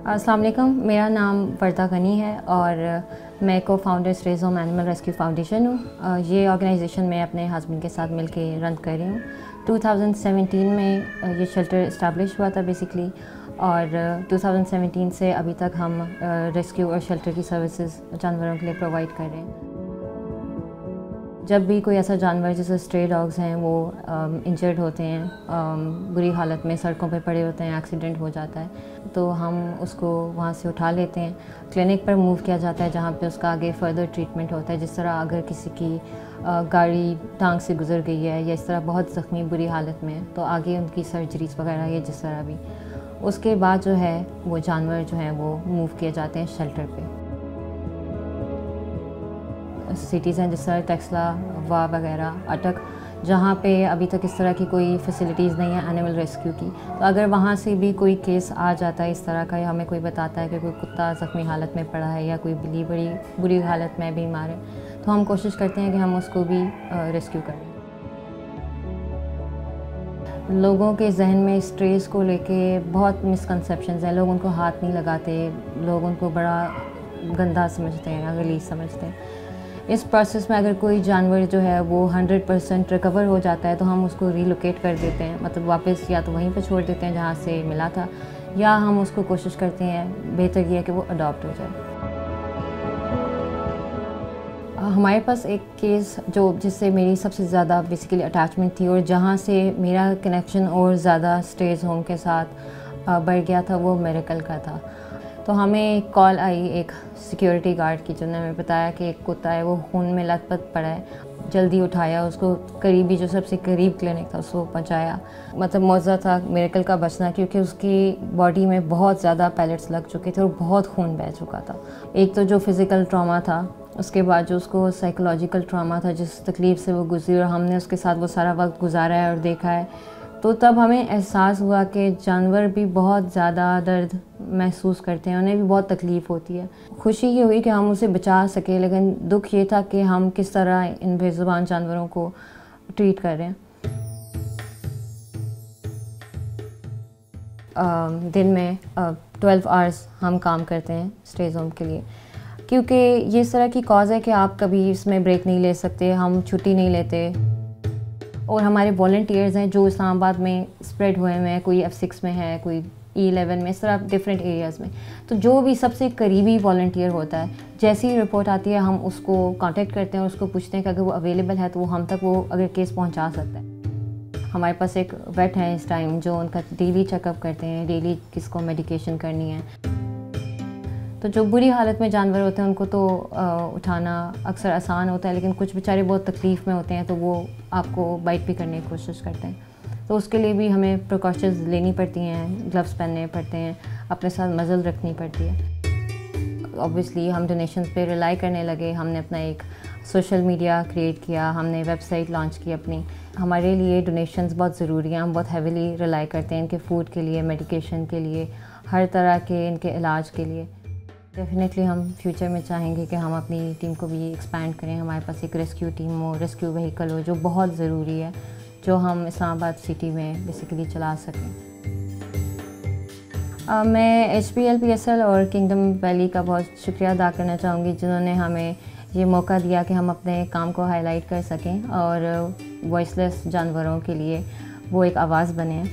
अस्सलाम वालेकुम, मेरा नाम वर्दा गनी है और मैं cofounder Raise Home Animal Rescue Foundation हूँ। ये ऑर्गेनाइजेशन मैं अपने हस्बैंड के साथ मिलके रन कर रही हूँ। 2017 में ये शेल्टर इस्टेब्लिश हुआ था बेसिकली, और 2017 से अभी तक हम रेस्क्यू और शेल्टर की सर्विसेज जानवरों के लिए प्रोवाइड कर रहे हैं। जब भी कोई ऐसा जानवर जैसे स्ट्रे डॉग्स हैं वो इंजर्ड होते हैं, बुरी हालत में सड़कों पे पड़े होते हैं, एक्सीडेंट हो जाता है, तो हम उसको वहाँ से उठा लेते हैं, क्लिनिक पर मूव किया जाता है जहाँ पे उसका आगे फर्दर ट्रीटमेंट होता है। जिस तरह अगर किसी की गाड़ी टांग से गुजर गई है या इस तरह बहुत ज़ख्मी बुरी हालत में है तो आगे उनकी सर्जरीज वगैरह या जिस तरह भी, उसके बाद जो है वो जानवर जो है वो मूव किए जाते हैं शेल्टर पे। सिटीज़ हैं जिस तरह टेक्सला, वाह वगैरह, अटक, जहाँ पे अभी तक इस तरह की कोई फैसिलिटीज़ नहीं है एनिमल रेस्क्यू की, तो अगर वहाँ से भी कोई केस आ जाता है इस तरह का, या हमें कोई बताता है कि कोई कुत्ता ज़ख्मी हालत में पड़ा है या कोई बिल्ली बड़ी बुरी हालत में बीमार है, तो हम कोशिश करते हैं कि हम उसको भी रेस्क्यू करें। लोगों के जहन में स्ट्रेस को लेके बहुत मिसकंसेप्शंस हैं। लोग उनको हाथ नहीं लगाते, लोग उनको बड़ा गंदा समझते हैं या गलीज समझते हैं। इस प्रोसेस में अगर कोई जानवर जो है वो 100% रिकवर हो जाता है तो हम उसको रीलोकेट कर देते हैं, मतलब वापस या तो वहीं पर छोड़ देते हैं जहाँ से मिला था, या हम उसको कोशिश करते हैं, बेहतर ये है कि वो अडॉप्ट हो जाए। हमारे पास एक केस जिससे मेरी सबसे ज़्यादा बेसिकली अटैचमेंट थी और जहाँ से मेरा कनेक्शन और ज़्यादा स्ट्रेज होम के साथ बढ़ गया था, वो मेरेकल का था। तो हमें एक कॉल आई एक सिक्योरिटी गार्ड की, जिन्होंने हमें बताया कि एक कुत्ता है वो खून में लथपथ पड़ा है। जल्दी उठाया उसको, करीबी जो सबसे करीब क्लिनिक था उसको पहुंचाया। मतलब मौज़ा था मेरेकल का बचना, क्योंकि उसकी बॉडी में बहुत ज़्यादा पैलेट्स लग चुके थे और बहुत खून बह चुका था। एक तो जो फिज़िकल ट्रॉमा था, उसके बाद जो उसको साइकोलॉजिकल ट्रॉमा था, जिस तकलीफ़ से वो गुजरी और हमने उसके साथ वो सारा वक्त गुजारा है और देखा है, तो तब हमें एहसास हुआ कि जानवर भी बहुत ज़्यादा दर्द महसूस करते हैं, उन्हें भी बहुत तकलीफ़ होती है। खुशी ये हुई कि हम उसे बचा सके, लेकिन दुख ये था कि हम किस तरह इन बेज़ुबान जानवरों को ट्रीट कर रहे हैं। दिन में 12 आवर्स हम काम करते हैं स्टेज होम के लिए, क्योंकि ये इस तरह की कॉज है कि आप कभी इसमें ब्रेक नहीं ले सकते, हम छुट्टी नहीं लेते। और हमारे वॉलंटियर्स हैं जो इस्लामाबाद में स्प्रेड हुए हैं, कोई F6 में है, कोई E11 में, इस तरह डिफरेंट एरियाज़ में। तो जो भी सबसे करीबी वॉलंटियर होता है, जैसी ही रिपोर्ट आती है हम उसको कांटेक्ट करते हैं और उसको पूछते हैं कि अगर वो अवेलेबल है तो वो हम तक वो अगर केस पहुंचा सकता है। हमारे पास एक वेट है इस टाइम जो उनका डेली चेकअप करते हैं, डेली किसको मेडिकेशन करनी है। तो जो बुरी हालत में जानवर होते हैं उनको तो उठाना अक्सर आसान होता है, लेकिन कुछ बेचारे बहुत तकलीफ़ में होते हैं तो वो आपको बाइट भी करने की कोशिश करते हैं। तो उसके लिए भी हमें प्रिकॉशंस लेनी पड़ती हैं, ग्लव्स पहनने पड़ते हैं, अपने साथ मज़ल रखनी पड़ती है। ऑब्वियसली हम डोनेशंस पे रिलाई करने लगे, हमने अपना एक सोशल मीडिया क्रिएट किया, हमने वेबसाइट लॉन्च की अपनी। हमारे लिए डोनेशंस बहुत ज़रूरी हैं, हम बहुत हैवीली रिलाई करते हैं इनके फूड के लिए, मेडिकेशन के लिए, हर तरह के इनके इलाज के लिए। डेफिनेटली हम फ्यूचर में चाहेंगे कि हम अपनी टीम को भी एक्सपैंड करें, हमारे पास एक रेस्क्यू टीम हो, रेस्क्यू व्हीकल हो, जो बहुत ज़रूरी है, जो हम इस्लामाबाद सिटी में बेसिकली चला सकें। मैं HPLPSL और किंगडम वैली का बहुत शुक्रिया अदा करना चाहूँगी, जिन्होंने हमें ये मौका दिया कि हम अपने काम को हाईलाइट कर सकें और वॉइसलेस जानवरों के लिए वो एक आवाज़ बने।